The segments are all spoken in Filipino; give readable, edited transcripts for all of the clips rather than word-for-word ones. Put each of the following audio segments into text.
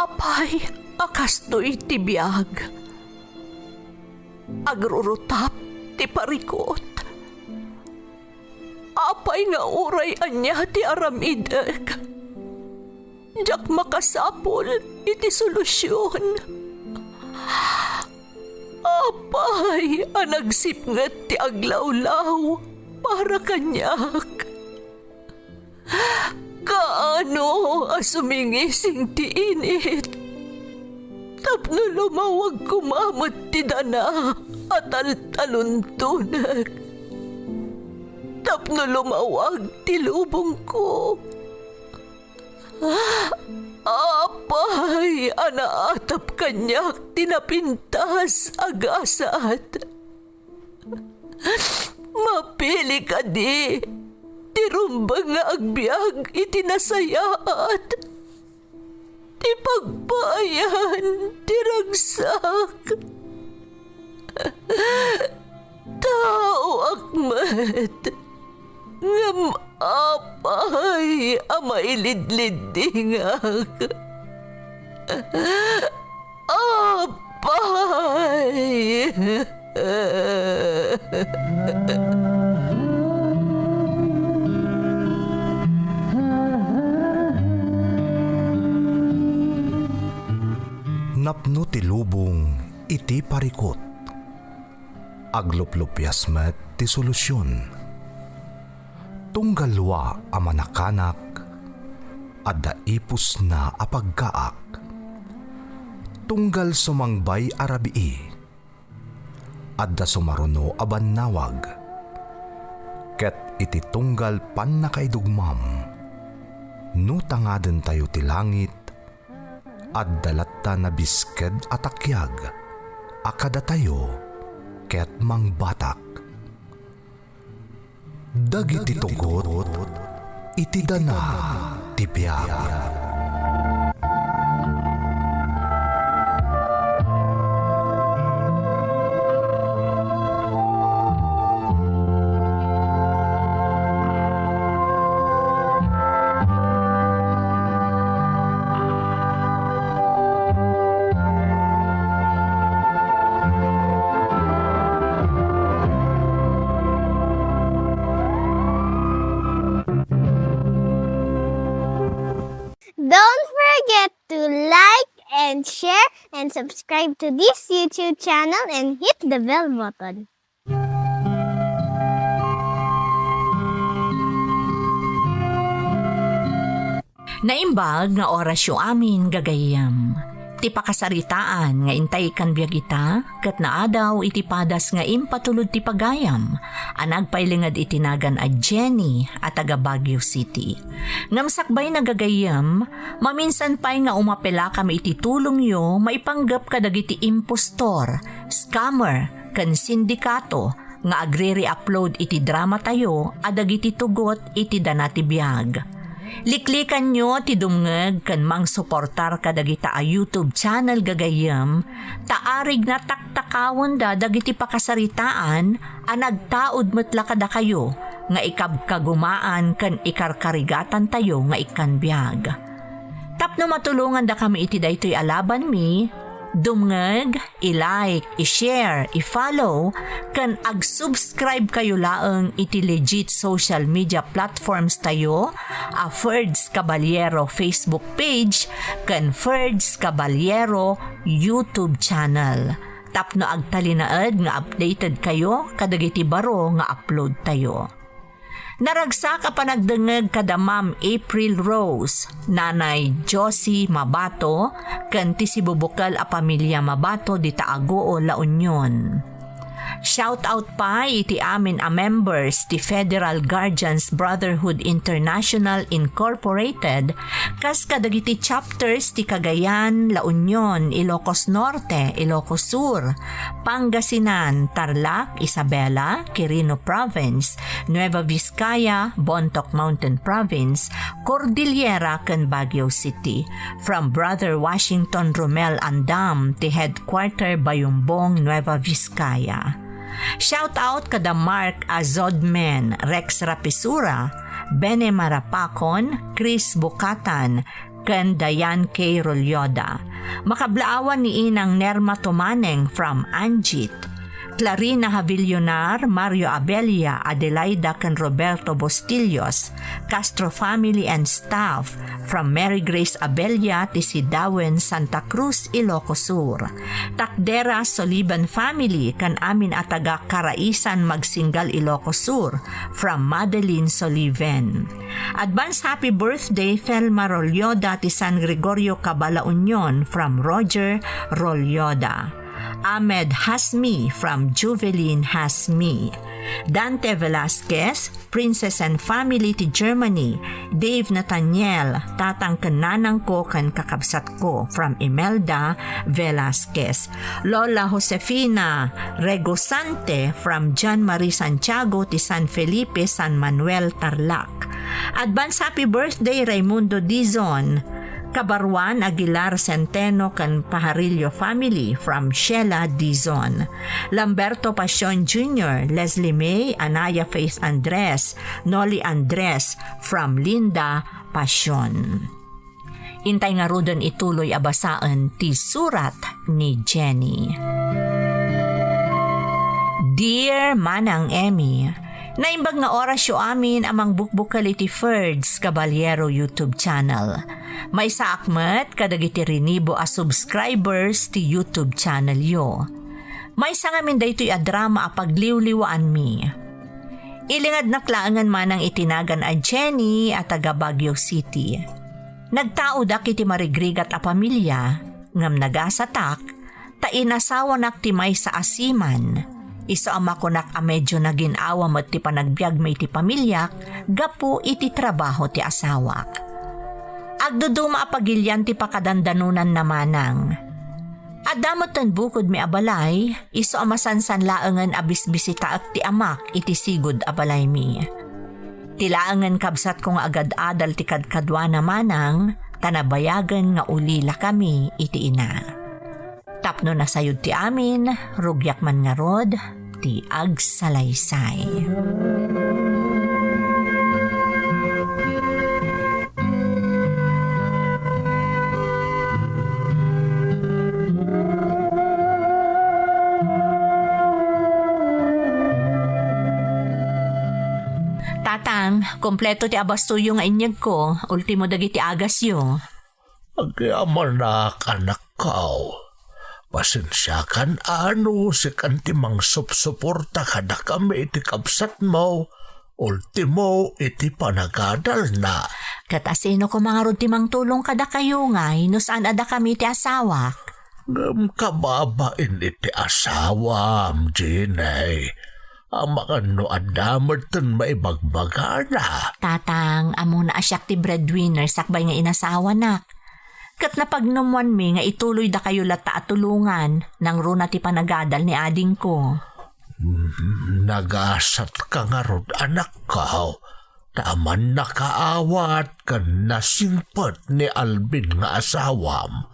Apay, akastoy ti biyag. Agrurutap ti parikot. Apay nga uray anya ti aramideg. Jak makasapol iti solusyon. Apay, anagsipnget ti aglawlaw para kanyak. Kaano asumingising ti init? Tapno lumawag kumamot ti dana at taluntunag. Tapno lumawag ti lubong ko. Apay, anaatap kanyak tinapintas agasat. Mapili ka di. Tirumbang nga agbyag itinasayaat. Ti pagbayan, tiragsak. Tao akmat. Ngam apay, amailidlidingak. Apay. Napno ti lubong iti parikot. Agluplupyas met ti solusyon. Tunggalwa a manakanak, adda ipus na apagkaak. Tunggal sumangbay arabii, adda sumaruno a bannawag. Ket iti tunggal pan nakaidugmam, no tangaden tayo ti langit, at dalatta na bisked at akyag, akada tayo, ket mangbatak. Dagiti tugot, iti dana, tipyag. Don't forget to like and share and subscribe to this YouTube channel and hit the bell button. Naimbag nga orasyo amin gagayam. Ti pakasaritaan nga intay kan biyagita, kat naadaw iti padas nga impatulod ti pagayam, anagpailingad itinagan a Jenny at taga Baguio City. Ngamsakbay na gagayam, maminsan pa'y nga umapela kami iti tulong yo, maipanggap ka dagiti impostor, scammer, kan sindikato, nga agre-re-upload iti drama tayo, adagiti tugot iti danati biyag. Liklikan nyo ti dumngeg kan mang suportar kadagita a YouTube channel gagayam, taarig na taktakawon da dagiti pakasaritaan a nagtaod metla kada kayo nga ikabkagumaan kan ikarkarigatan tayo nga ikanbiag. Tapno matulungan da kami iti daytoy alaban mi, dumngeg, i-like, i-share, i-follow, kan ag-subscribe kayo laeng iti legit social media platforms tayo, a Ferds Caballero Facebook page, kan Ferds Caballero YouTube channel. Tapno agtalinaed nga updated kayo kadagiti baro nga upload tayo. Naragsak a panagdengeg kada Ma'am April Rose, Nanay Josie Mabato, ken ti sibubukal a pamilya Mabato di Taagoo, La Union. Shout out pa iti amin a members ti Federal Guardians Brotherhood International Incorporated kas kadagiti chapters ti Cagayan, La Union, Ilocos Norte, Ilocos Sur, Pangasinan, Tarlac, Isabela, Quirino Province, Nueva Vizcaya, Bontoc Mountain Province, Cordillera ken Baguio City. From Brother Washington Romel Andam ti Headquarter Bayumbong, Nueva Vizcaya. Shout out kada Mark Azodmen, Rex Rapisura, Bene Marapacon, Chris Bukatan, ken Dayan K. Rolyoda. Makablaawan ni inang Nerma Tumaneng from Anjit. Clarina Havillonar, Mario Abella, Adelaida ken Roberto Bostillos, Castro family and staff from Mary Grace Abella, Tisidawen, Santa Cruz, Ilocos Sur. Takdera Soliban family kan amin ataga Karaisan Magsingal, Ilocos Sur from Madeline Soliven. Advance happy birthday Felma Rolyoda ti San Gregorio Cabala Union from Roger Rolyoda. Ahmed Hasmi from Juvelin Hasmi. Dante Velasquez, Princess and Family ti Germany. Dave Nathaniel, tatang kananang ko kan kakabsat ko from Imelda Velasquez. Lola Josefina Regosante from John Marie Santiago ti San Felipe, San Manuel, Tarlac. Advance happy birthday Raimundo Dizon, Kabarwan Aguilar Centeno kan Pajarillo family from Sheila Dizon. Lamberto Pasion Jr., Leslie May, Anaya Faith Andres, Noli Andres from Linda Pasion. Intay nga rodon ituloy abasaan ti surat ni Jenny. Dear Manang Emmy, naimbag nga orasyo amin amang bukbukali ti Ferds Caballero YouTube channel. May saakmat kadagiti rinibo a subscribers ti YouTube channel yo. May sangamin daytoy a drama a pagliwliwaan mi. Ilingad na klaangan manang itinagan a Jenny at taga Baguio City. Nagtao dak iti marigrigat a pamilya, ngam nagasatak, ta inasawa nak ti may sa asiman. Iso ama ko nak a medyo naginawa mat ti panagbiag may ti pamilyak, gapu iti trabaho ti asawak. Agduduma apagilyan ti pakadandanunan na manang. Adamot tan bukod mi abalay, iso amasansan laangan abisbisita at ti amak iti sigod abalay mi. Tilaangan kabsat kong agad adal ti kadkadwa na manang, tanabayagan nga ulila kami iti ina. Tapno na sayod ti amin, rugyak man nga rod, ti agsalaysay. Tatang, kompleto ti abastuyo nga inyag ko, ultimo dagiti agasyo. Agyaman na kanak kao. Pasensya kan ano si kantimang supsuporta kada kami iti kabsat mo. Ultimo iti panagadal na. Katasino ko mga timang tulong kada kayo nga, hinusaan ada kami ti asawak. Ngam kababain iti asawam, Jenay. Ang makano adamerten maibagbagana. Tatang, amo na asyak ti breadwinner sakbay nga inasawa nak. Kat napagnumuan mi nga ituloy da kayo lata at tulungan nang runa ti panagadal ni ading ko. Nagasat ka nga rod anak ko. Taman nakaawat kan nasingpat ni Alvin nga asawam.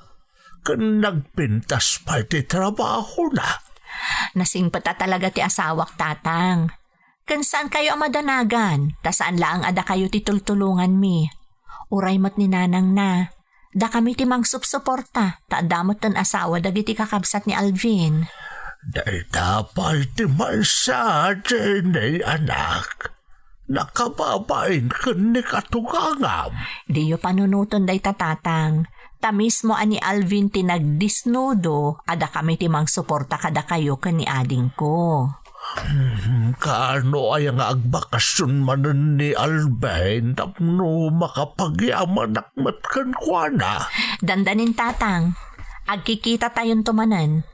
Kan nagpintas pa iti trabaho na. Nasingpata talaga ti asawak, tatang. Kan saan kayo amadanagan, ta saan laang ada kayo ti tultulungan mi. Uray mat ni nanang na, da kami ti mang supsuporta, ta damot tan asawa dagiti kakabsat ni Alvin. Dahil tapay ti maysa, Jenny anak. Nakababain ka ni katugangam. Di yo panunuton day tatang. Ta mismo ani Alvin ti nagdisnudo, ada kami ti mang suporta kada kayo ken ni ading ko. Kaano ay nga agbakasyon manen ni Alvin tapno makapagyaman akmat kan kwa na. Dandanin tatang, agkikita tayon tumanan.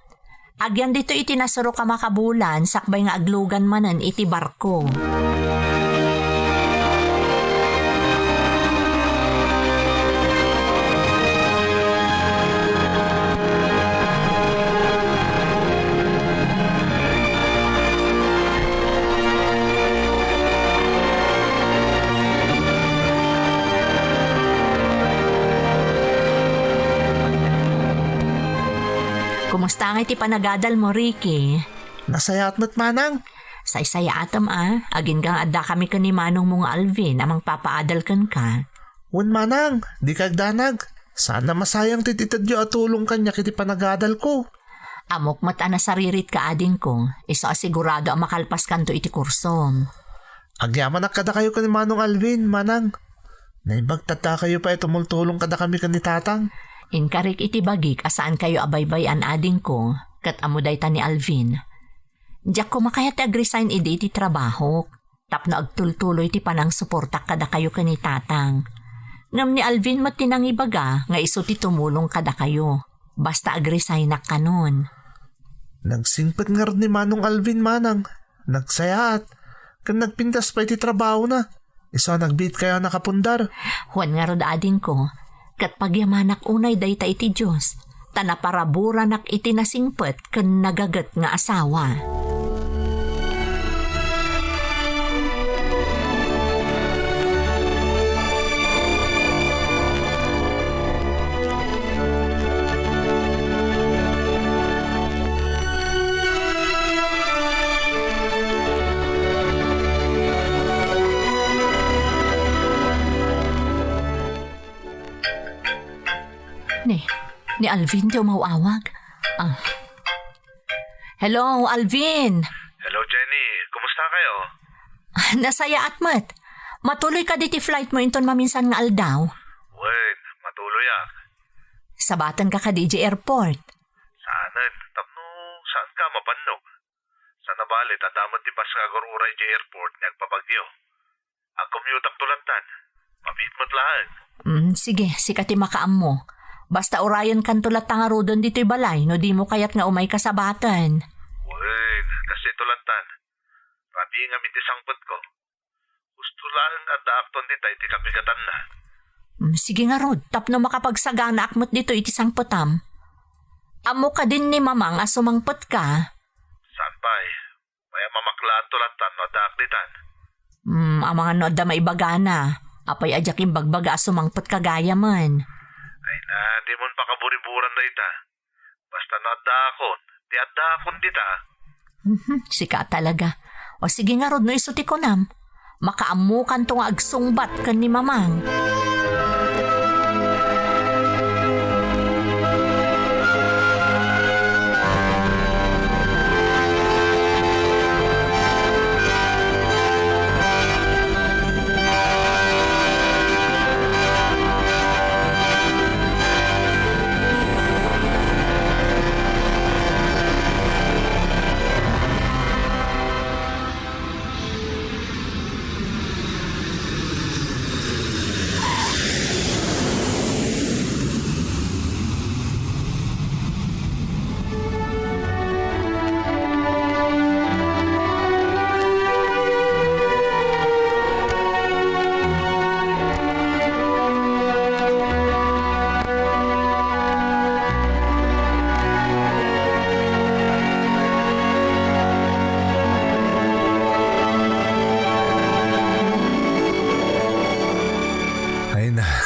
Agyan dito iti nasuro ka makabulan, sakbay nga aglugan manan iti barko. Kumusta nga iti panagadal mo, Ricky? Nasayat mo't manang? Say-saya atam agin kang adda kami kani manong mong Alvin amang papaadal kan ka. Wan manang, di kagdanag. Sana masayang tititadyo at tulong kanya kiti panagadal ko. Amok mata na saririt ka ading ko, iso asigurado ang makalpas kanto iti kursom. Agyaman na kada kayo ka ni Manong Alvin, manang. Naibagtata kayo pa tumultulong kada kami ka ni tatang. Inkarik iti bagik asaan kayo abaybayan ading ko, kat amuday ta ni Alvin. Diyak ko makayat ag-resign iti trabaho, tapno agtultuloy ti panang suportak kada kayo ka ni tatang. Ngam ni Alvin matinang ibaga nga iso ti tumulong kada kayo, basta ag-resign na kanon. Nagsingpet nga rin ni Manong Alvin, manang. Nagsayaat. Kan nagpintas pa iti trabaho na. Isa nagbit kayo nakapundar. Juan nga rod ading ko, kat pagyamanak unay dayta iti Diyos, tanaparaburanak iti nasingpet kan nagagat nga asawa. Ni Alvin di umawawag. Hello, Alvin. Hello, Jenny. Kumusta kayo? Nasaya at mat. Matuloy ka diti flight mo inton maminsan nga aldaw. Wen, matuloy ah. Sabatan ka ka DJ airport. Saan? Tapno, saan ka mabannog? Sa nabalit, adamot di pas nga gururay di airport nagpabagyo. Ang commute ang tulatan. Mabit mo't lahat. Sige, sikati makaam mo. Basta orayon kan tulat nga rodon dito'y balay, no di mo kayat nga umay kasabatan. Wen, kasi tulatan. Rabi nga miti sangpot ko. Gusto lang at daakton di tayo ti kabigatan na. Sige nga rod, tapno makapagsagana akmot dito iti sangpotam. Amo ka din ni mamang asumangpot ka. Saan pa'y? Maya mamaklaan tulatan no daak ditan. Ang mga nood da maibagana. Apay adyaking bagbaga asumangpot kagaya man. Ay na, di mon pakaburiburan da ita. Basta nadakon, di adakon dita. Sika talaga. O sige nga rod no isuti ko nam. Makaamukan to nga agsungbat kan ni mamang.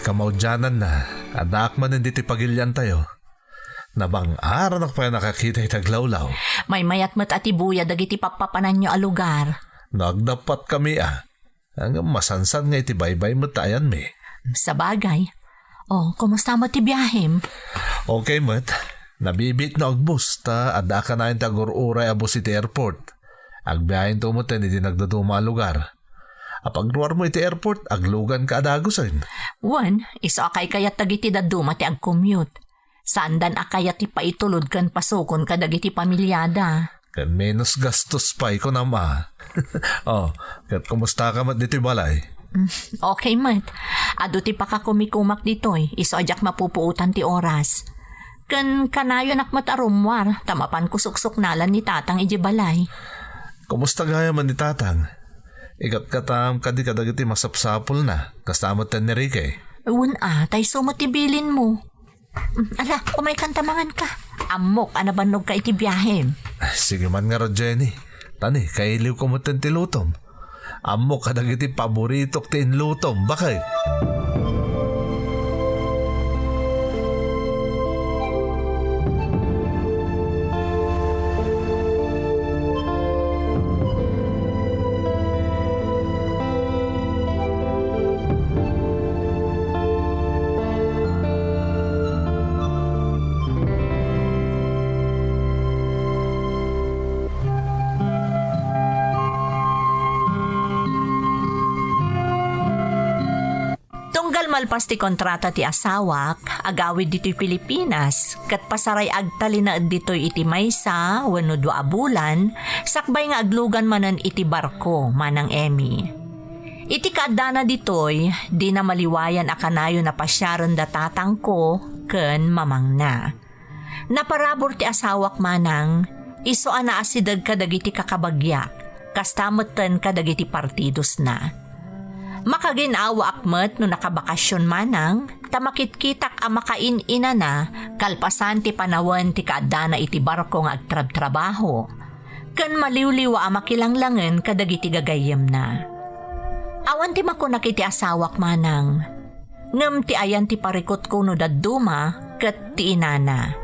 Kamaudyanan na, adak man hindi ti pagilyan tayo. Nabang araw pa nakakita itaglawlaw. May mayat mat atibuya dagiti papapanan nyo a lugar. Nagdapat kami Hanggang masansan nga iti baybay mo tayan mi. Sa bagay. Kumusta mo ti biyahim? Okay mat, nabibit na agbus ta adaka na yung tagur-uray abus iti airport. Agbiyahin to mo ten iti nagdaduma lugar. Apagruar mo iti airport, aglugan ka adagusin. Wan, iso akay kayat dagiti daduma ti ag-commute. Sandan akayat ti paitulod kan pasokon ka dagiti pamilyada. Kan menos gastos pa ko nama. Kat kumusta ka mat dito balay? Okay mat. Ado ti pakakumikumak ditoy, iso ajak mapupuutan ti oras. Kan kanayo nakmat arumwar, tamapan kusuksok nalan ni tatang iji balay. Kumusta gaya man ni tatang? Ikat katam kadi kadagiti masapsapol na, kasama ten ni Ricky. Uwan tay sumot ibilin mo. Ala, kumay kantamangan ka. Amok, anabanog ka iti biyahe. Sige man nga Jenny. Tani, kailiw ko mo ten ti lutom. Amok kadagiti paboritok ti inlutom, bakit? Tunggal malpas ti kontrata ti asawak, agawid dito'y Pilipinas, kat pasaray agtali na dito'y iti maysa, wano 2 bulan, sakbay nga aglugan manan iti barko, manang Emmy. Iti kaadana dito'y, di na maliwayan akanayo na pasyaron datatang ko, ken mamang na. Naparabor ti asawak manang, iso ana asidag kadagiti kakabagyak, kastamutan kadagiti partidos na. Makaginawa akmet no nakabakasyon manang, tamakitkitak ang makain-ina na, kalpasan ti panawan ti kaadana iti barko nga agtrab-trabaho. Kan maliwliwa ang makilanglangen kadagiti gagayem na. Awan ti makunak iti asawak manang, ngem ti ayan ti parikot ko no dadduma, ket ti inana.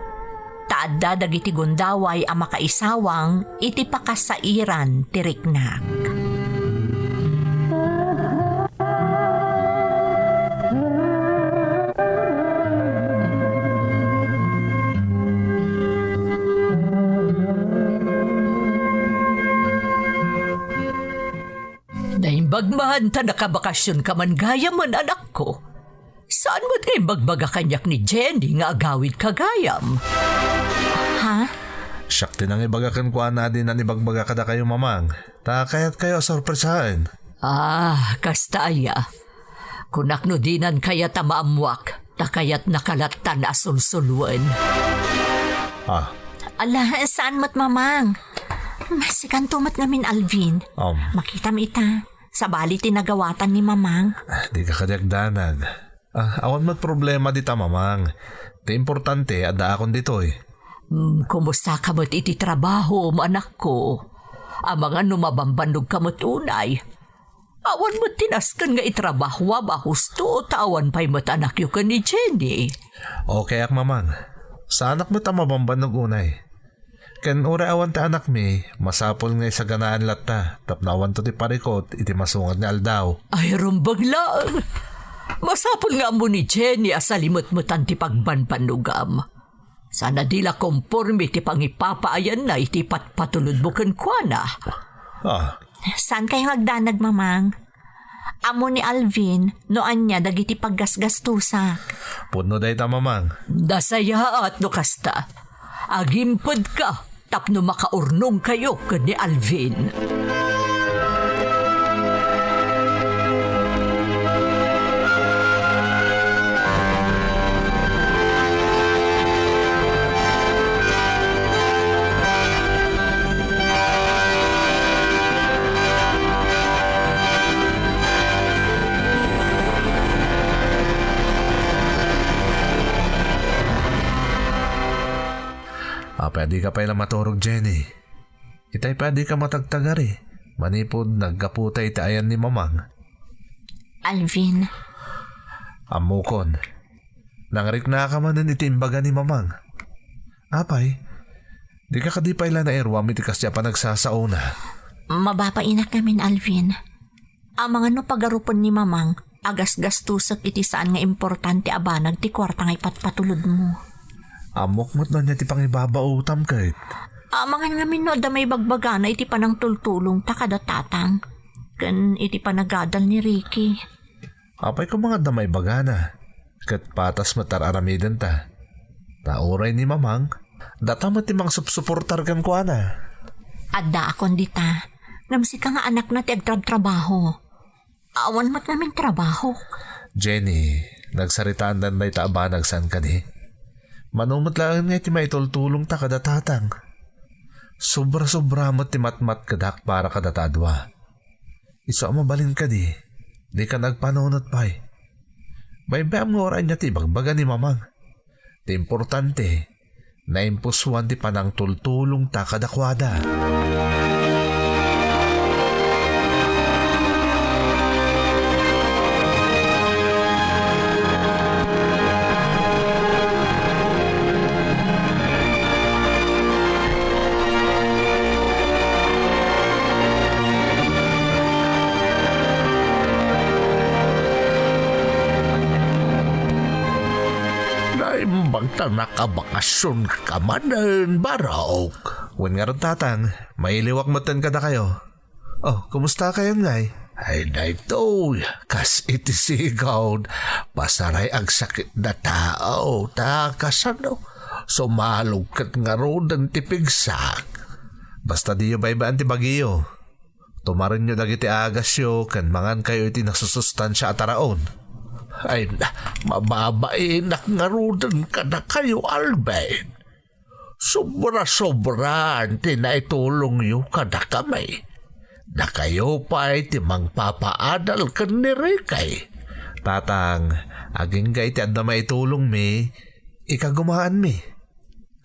Taadda dagiti gundaway ang makaisawang iti pakasairan ti riknak. Naimbagmahan ta nakabakasyon ka man gaya man anak ko. Saan mo tayo bagbaga kanyak ni Jenny nga agawid kagayam? Ha? Syakti nang ibagakan ko na din na ibagbaga kada kayo mamang. Ta kaya't kayo sorpresahan. Kastaya. Kunak no dinan kaya ta maamwak, ta kaya't nakalatan na sulsulwan. Ala, saan mo't mamang? Masikan tumat namin Alvin. Makita mo ita. Sa bali tinagawatan ni mamang. Di ka kadagdanag. Awan mo't problema dita mamang. Ti importante, ada akon dito eh. Kumusta ka mo't iti trabaho, anak ko? Ang mga numabambanog ka mo't unay. Awan mo't tinaskan nga itrabaho, bahusto, tawan pa'y mo't anak yu ka ni Jenny. Okay ak mamang. Sa anak mo't ang mabambanog unay. Ken ura awan ta anak mi, masapol nga sa ganaan latta, tapnawan to ti parikot, iti masungad ni Aldaw. Ay, rumbag lang. Masapol nga mo ni Jenny asalimot-mutan ti pagbanpanugam. Sana dila komporme ti pangipapaayan na iti patpatulod buken kuana. Saan kayo magdanag, mamang? Amo ni Alvin, noan niya dagiti paggasgastusa. Puno day ta mamang. Dasaya at nukasta. Agimpod ka, tapno makaurnong kayo ni Alvin. Pwede ka pa ilang maturog, Jenny. Itay pwede ka matagtagari. Manipod nagkaputay tayan ni mamang. Alvin. Amukon. Nangarik na ka man itimbaga ni mamang. Apay, di ka kadipay lang na erwam iti kasya pa nagsasauna. Mabapainak namin, Alvin. Ang mga no pagarupon ni mamang, agas-gastusak iti saan nga importante abanag ti kwarta nga ipatpatulod mo. Amok mo't na niya ti pangibabautam kahit. Mga nga minod da may bagbaga na iti panang tultulong takadatatang. Kan iti panagadal ni Ricky. Apay ko mga damay bagana. Kat patas matararamidan ta. Tauray ni mamang. Data matimang supsuportar kan ko ana. Adda akon dita. Namsi ka nga anak na ti agtrab-trabaho. Awan mat namin trabaho. Jenny, nagsaritaan dan may taaba nagsan ka ni. Manumot lang nga iti may tultulong ta kadatatang. Sobra-sobra mo ti matmat kadak para kadatadwa. Iso mabalin ka di. Di ka nagpanunot pa'y. Baybayam nga oran niya ti bagbaga ni mamang. Ti importante, na impuswan ti panang tultulong ta kadakwada. Bangta nakabakasyon ka manan, baraok. Wen nga ron tatang, mailiwak matan kada kayo. Oh, kumusta kayo ngay? Ay daytoy, kas itisigaw, pasaray ang sakit na tao, takas ano, sumalog kat nga rodan tipigsak. Basta di ba iba ti bagiyo. Tumarin nyo dagiti agasyo kan mangan kayo iti nasusustansya at araon. Ay na, mababainak nga rodan ka na kayo, Alvin. Sobra-sobra ti na itulong yu kada kamay. Na kayo pa iti mangpapaadal ka ni Rikay. Tatang, aging ga iti adda maitulong mi, ikagumaan mi.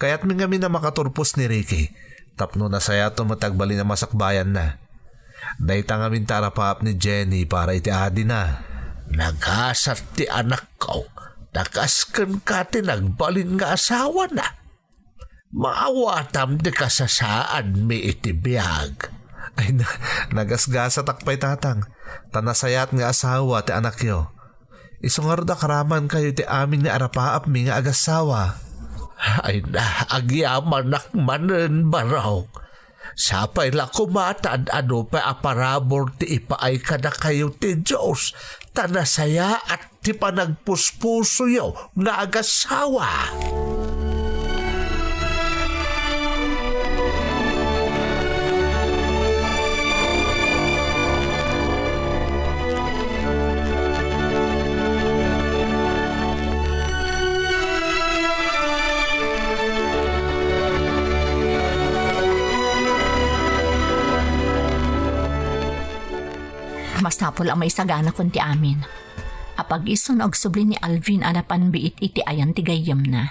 Kaya't mi nga mi na makaturpos ni Ricky. Tapno na saya tumatagbali na masakbayan na. Daita nga min tarapap ni Jenny para iti adi na. Nagasat ti anak ko, nakaskan ka ti nagbalin nga asawa na. Maawatam ti kasasaan mi iti biyag. Ay nagasgasa takpay tatang. Tanasayat nga asawa ti anak yo. Isungar da karaman kayo ti amin ni arapaap mi nga agasawa. Ay na, agyaman nakmanen baraw. Sapay la kumatad ano pa aparabor ti ipaay ka na kayo ti Diyos. Tanasaya at ti panagpuspuso yo nga agasawa. Masapol ang may sagana kun ti amin. Apag isun og subli ni Alvin anapan biit iti ayan ti gayem na.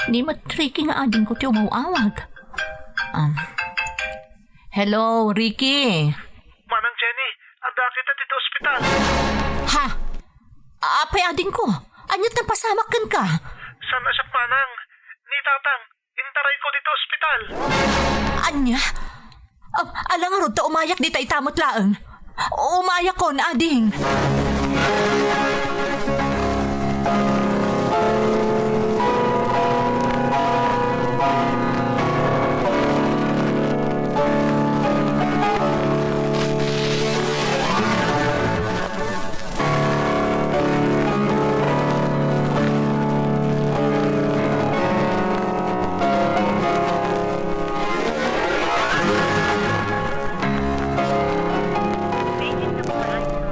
Ni matriki nga ading ko ti umawawag. Hello, Ricky. Manang Jenny, anda kita dito ospital. Ha? Apay ading ko. Anyat nang pasamakan ka. Sana siya manang? Ni tatang, intaray ko dito ospital. Anya? Alang nga ta umayak di ta itamot laeng. Umayak ko na ading.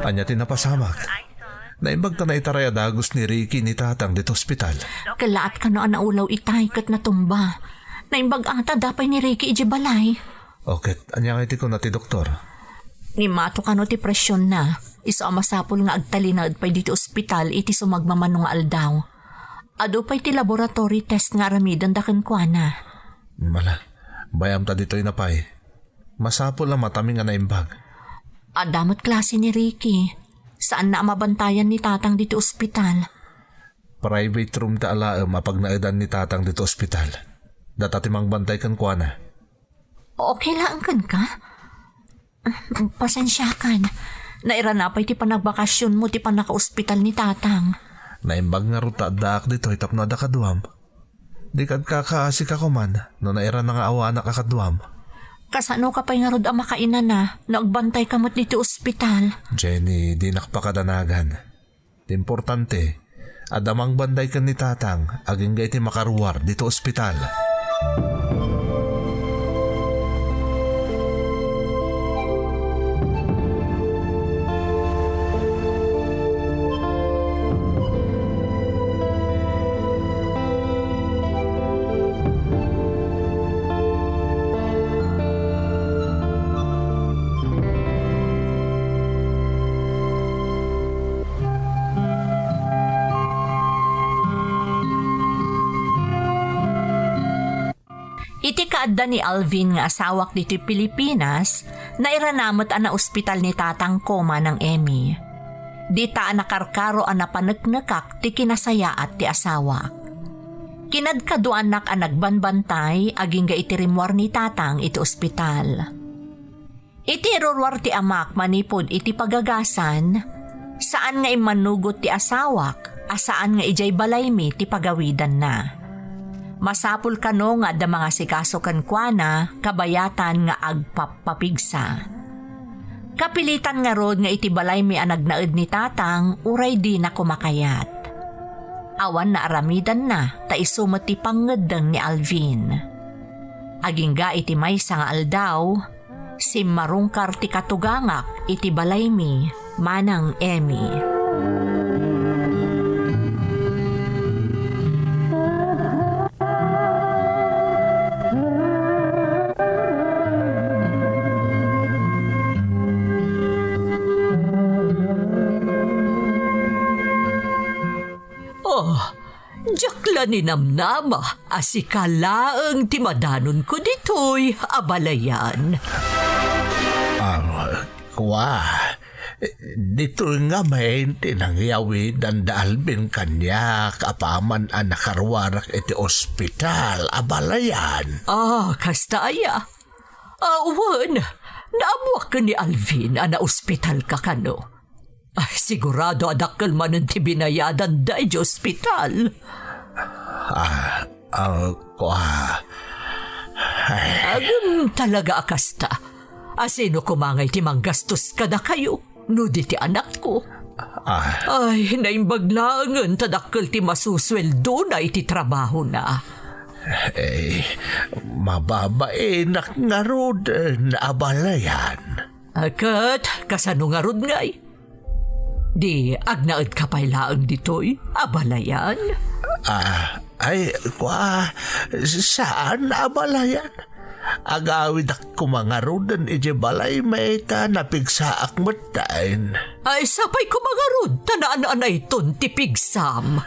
Anyatin na pasamak. Naimbag ta na itaraya dagos ni Ricky ni tatang dito ospital. Kalaat ka no anaulaw itay kat natumba. Naimbag ata dapay ni Ricky iji balay. Okay, anya iti ko na ti doktor. Ni mato ka no ti presyon na. Isa masapol nga agtalinad pay dito ospital iti sumagmamano nga aldaw. Ado pay ti laboratory test nga ramidan daken kwa na. Mala, bayam ta dito'y napay. Masapol na matami nga naimbag. Adamot klase ni Ricky. Saan na mabantayan ni tatang dito ospital? Private room ta alaem apag naedan ni tatang dito ospital. Datati mang bantay kan kwa na. Okay lang kan ka? Pasensya kan. Nairanapay ti panagbakasyon mo ti panaka-ospital ni tatang. Naimbag nga ruta daak dito itap na da kaduam. Di kad kakaasi ka kuman no nairan na nga awa na kakaduam. Kasano ka pa'y nga rod ang makainan na nagbantay kamot dito ospital? Jenny, di nakpakadanagan. Importante, adamang banday kan ni tatang aging gaiti makaruwar dito ospital. Iti kaadda ni Alvin nga asawak dito Pilipinas, nairanamot ana ospital ni tatang koma ng Emmy. Di ta nakarkaro ana paneknekak ti kinasaya at ti asawa. Kinadkado anak ang nagbanbantay aging ga iti rimwar ni tatang iti ospital. Iti rurwar ti amak manipod iti pagagasan, saan nga imanugot ti asawak, asaan nga ijay balaymi ti pagawidan na. Masapul kano nga da mga sikaso kankwana kabayatan nga agpapapigsa. Kapilitan nga rod nga itibalay mi anagnaed ni tatang uray di na kumakayat. Awan na aramidan na ta isumat ti pangedeng ni Alvin. Agingga iti maysa nga aldaw, si marungkar ti katugangak iti balay mi manang Emmy. Jakla ni namnama, asikalaang timadanon ko dito'y abalayan. Dito nga may tinangyawi da Alvin kanya kapaman ang nakarwarak iti ospital, abalayan. Kastaya. Awan, naamuak ka ni Alvin na ospital ka kano. Sigurado adakal man ang tibinayadan da iti ospital. Talaga akasta. Asino kumangay ti manggastos kada kayo, no di ti anak ko. Naimbaglangan tadakal ti masusweldo na iti trabaho na. Mababaenak nga rod na abalayan. Akat, kasano nga rod ngay? Di agnaed kapaylaang ditoy, abalayan? Saan abalayan? Agawid ako mga rodan iti balay may ta napigsaak matain. Sapay ko mga rod, tanaan-anay ton tipigsam.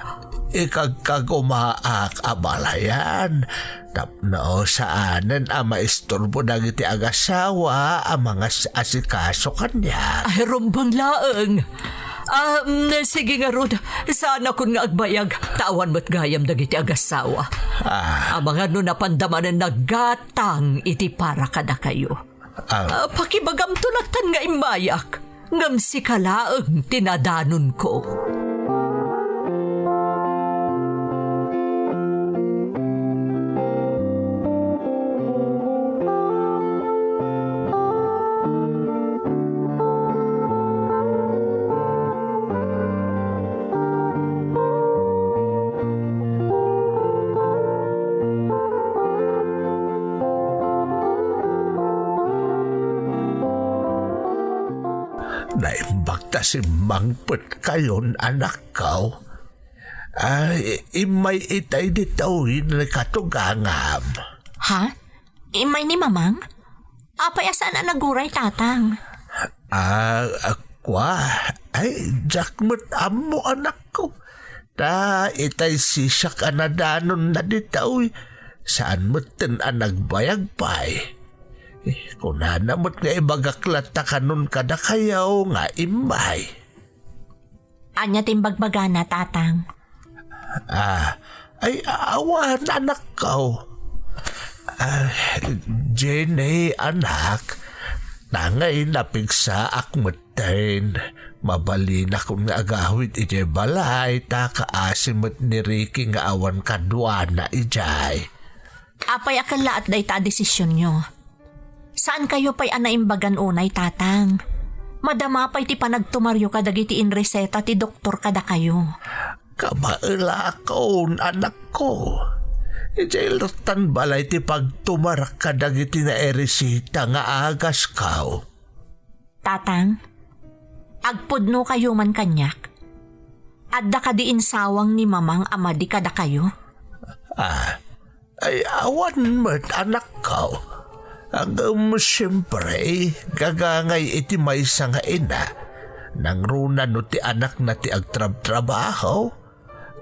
Ikagkagumaak abalayan. Tapno saanan ang maisturbo na iti agasawa ang mga asikaso kanya. Rumbang laeng. Sige nga rod, sana kun nga agbayag, tawan mo't gayam dagiti agasawa. Ang mga no napandamanan naggatang iti para kada kayo. Pakibagam tulatan nga imayak, ngam si kalaeng tinadanon ko. Naimbagta si mangpet kayon anak ko. Imay itay ditawin na katugangam. Ha? Imay ni mamang? Apay asaan na naguray tatang? Jakmat amo anak ko. Itay sisak anadanon na ditaw. Saan mo tin ang nagbayag pa'y? Kunana mo't nga ibagaklat ta kanon kada kayaw nga imay. Anya timbagbaga na tatang. Awan anak ko. Jenny anak, nangay napigsa akmatain. Mabalin akong nga agawid ijay balay ta kaasimot ni Ricky nga awan kadwana ijay. Apay akala at day ta desisyon nyo. Saan kayo pa'y anaimbagan unay, tatang? Madama pa'y ti panagtumaryo kadagiti inreseta ti doktor kada kayo. Kamaila ko, anak ko. Ijailatan balay ti pagtumarak kadagiti na eresita nga agas kao. Tatang, agpudno kayo man kanyak. Adda ka diin sawang ni mamang amadi kada kayo. Awan mo't anak ko. Ang siyempre, gagangay iti may nga ina. Nang runa no ti anak na ti agtrab-trabaho,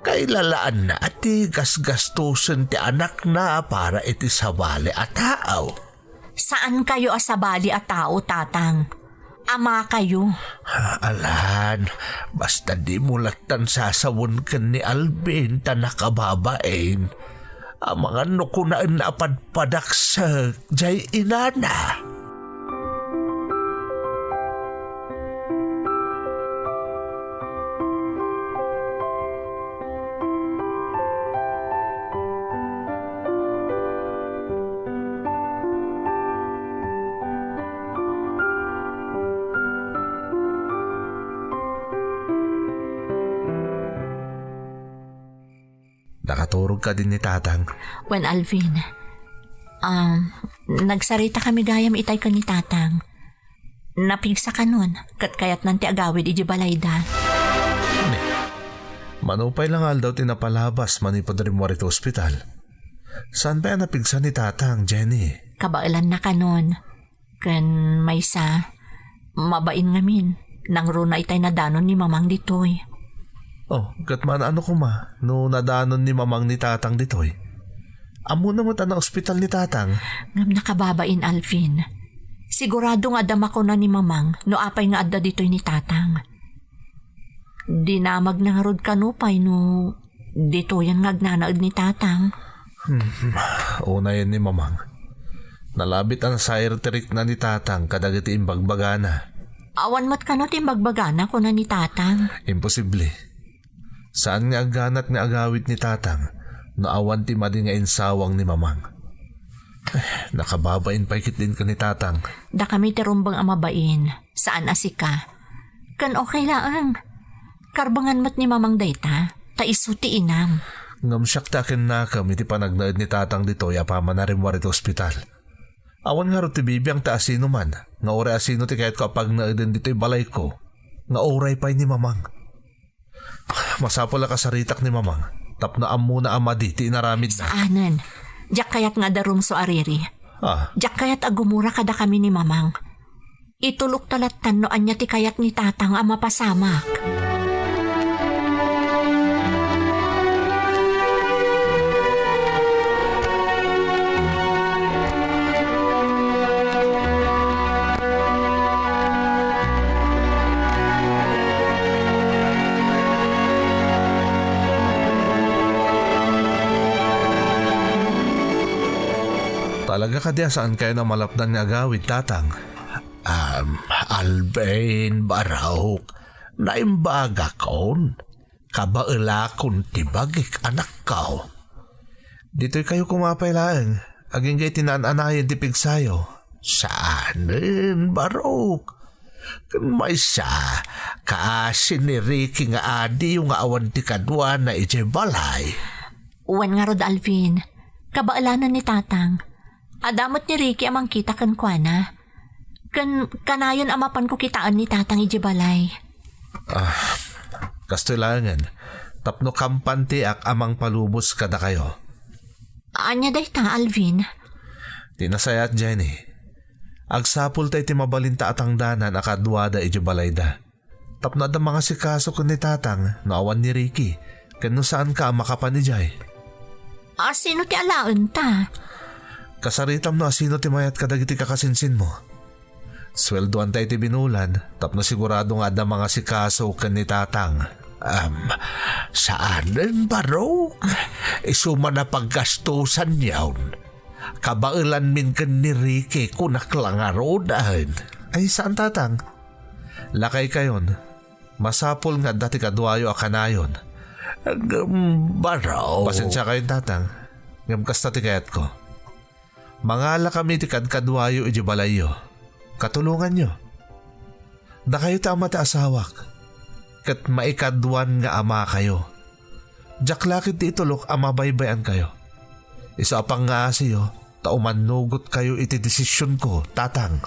kailalaan na ati gasgastusin ti anak na para iti sabali at tao. Saan kayo asabali at tao, tatang? Ama kayo. Alan, basta di mo latan sasawon ka ni Alvin ta nakababain. Ang mga nukunaan na apadpadak sa jay inana. Nakaturog ka din ni tatang. When Alvin, nagsarita kami gayam itay ka ni tatang. Napigsa ka nun, kat kayat nanti agawid iji balayda. Manupay lang daw tinapalabas manipod rin mo rito ospital. Saan ba napigsa ni tatang, Jenny? Kabailan na ka nun. Kan maysa, mabain ngamin. Nang runa itay nadanon ni mamang ditoy. Oh, gatman ano ko ma, no nadanon ni mamang ni tatang ditoy. Amo na mo ta na ospital ni tatang. Ngam nakababain, Alvin. Sigurado nga dama ko na ni mamang no apay nga adda ditoy ni tatang. Dinamag na harod kanupay no dito yan ngagnanaad ni tatang. Una yan ni mamang. Nalabit ang sire-trick na ni tatang kadagiti imbagbagana. Awan mat ka no timbagbagana ko na ni tatang. Imposible. Saan nga aganat nga agawit ni tatang na awan ti madi nga insawang ni mamang. Nakababain pa ikit din ka ni tatang. Da kami tirumbang amabain. Saan asika? Kan okay laang. Karbangan mat ni mamang dayta. Ta isuti inam. Ngamsyak takin na kami ti panagnaid ni tatang dito yapama na rin warit ospital. Awan nga ro ti bibiyang ta asino man. Nga oray asino ti kahit ko apag naidin dito'y balay ko. Nga oray pa'y ni mamang. Masapol ka sa ritak ni mamang. Tapno amuna amadi ti inaramid na. Saanan? Diyak kayat nga darum so ariri. Diyak kayat agumura kada kami ni mamang. Itulok talatan no anya ti kayat ni tatang ang mapasamak. Talaga ka diya saan kayo na malapdan nga agawid, tatang? Alvin Barahok, naimbaga kon. Kabailakon tibagik anak kao. Dito'y kayo kumapay laeng. Aging gay tinaan-anayan tipig sayo. Saanin, Barahok? Kan may sa, kaasin ni Ricky nga adi yung awan ti kadwa na ije balay. Uwan nga rod, Alvin. Kabaalanan ni tatang. Adamot ni Ricky amang kita kan kuana. Kanayon amapan ko kitaan ni tatang iji balay. Kastilangan. Tapno kampante ak amang palubos kada kayo. Anya dayta, Alvin? Tinasayat, Jenny. Agsapul tayo timabalinta at ang danan akadwada iji balay da. Tapno ada mga sikaso ko ni tatang naawan ni Ricky. Kano saan ka makapan ni Jay? Sino ti alaon ta? Kasaritam no asino ti mayat kadagiti kakasinsin mo. Sweldoan tayo ti binulan, tapno sigurado nga ada mga sikaso kan ni tatang. Saanin, Barok? Isuma na paggastusan yawn. Kabailan min kan ni Ricky kunaklangarodahan. Ay saan tatang? Lakay kayon. Masapol nga dati kadwayo akanayon. Barok. Pasensya kayo tatang. Ngamkas na ti kayat ko. Mangala kami ti kadkadwayo iji balayo. Katulungan nyo. Da kayo tama ti asawak. Kat maikadwan nga ama kayo. Jaklakit ti itulok ama baybayan kayo. Isa pang nga siyo, taumanugot kayo iti desisyon ko, tatang.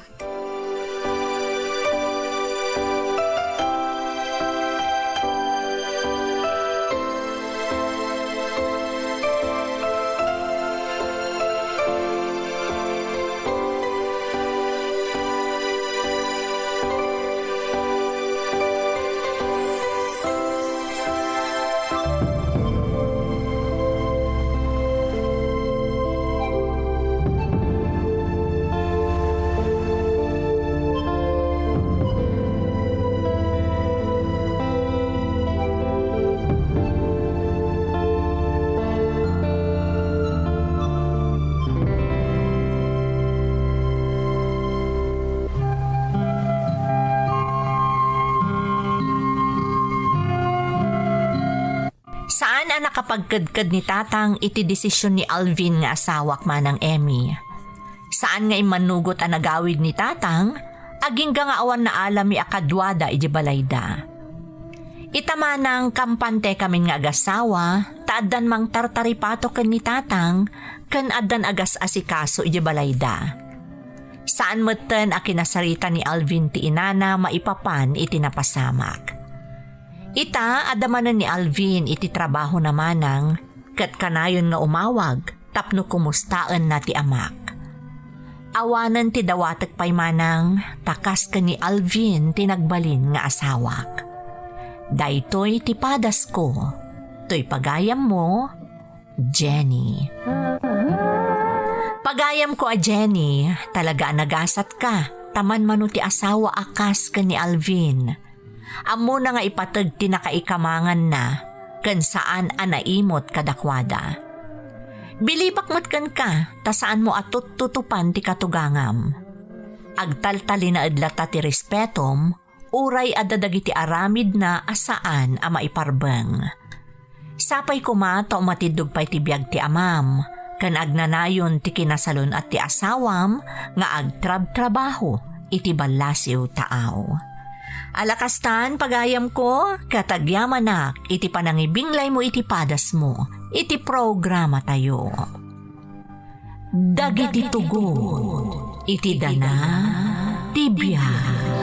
Saan ang nakapagkadkad ni tatang iti desisyon ni Alvin nga asawak manang Emmy? Saan nga imanugot ang nagawid ni tatang? Aging nga awan na alami akadwada iji balayda. Itamanang kampante kami nga agasawa, taaddan mang tartaripato ken ni tatang, ken addan agas asikaso iti balayda. Saan meten a kinasarita ni Alvin ti inana maipapan iti napasamak. Ita adamanen ni Alvin iti trabaho namanang, ket kanayon nga umawag, tapno kumustaan na ti amak. Awanan ti dawatek pay manang, takas ken ni Alvin tinagbalin nga asawak. Daytoy ti padas ko, to'y pagayam mo, Jenny. Pagayam ko a Jenny, talaga nagasat ka, taman mano ti asawa akas ken ni Alvin. Amo na nga ipateg ti nakaikamangan na, ken saan anaimot kadakwada. Bilipak mat ken ka, ta saan mo atot tutupan ti katugangam. Agtaltali na adlata ti respetom, uray adadagiti aramid na asaan a maiparbeng. Sapay kumata o matidog pa'y ti biag ti amam, kan agnanayon ti kinasalon at ti asawam nga agtrab-trabaho iti balasiw taaw. Alakastan pagayam ko, katagyamanak iti panangibinglay mo iti padas mo, iti programa tayo. Dagiti tugo, iti dana, ti biag.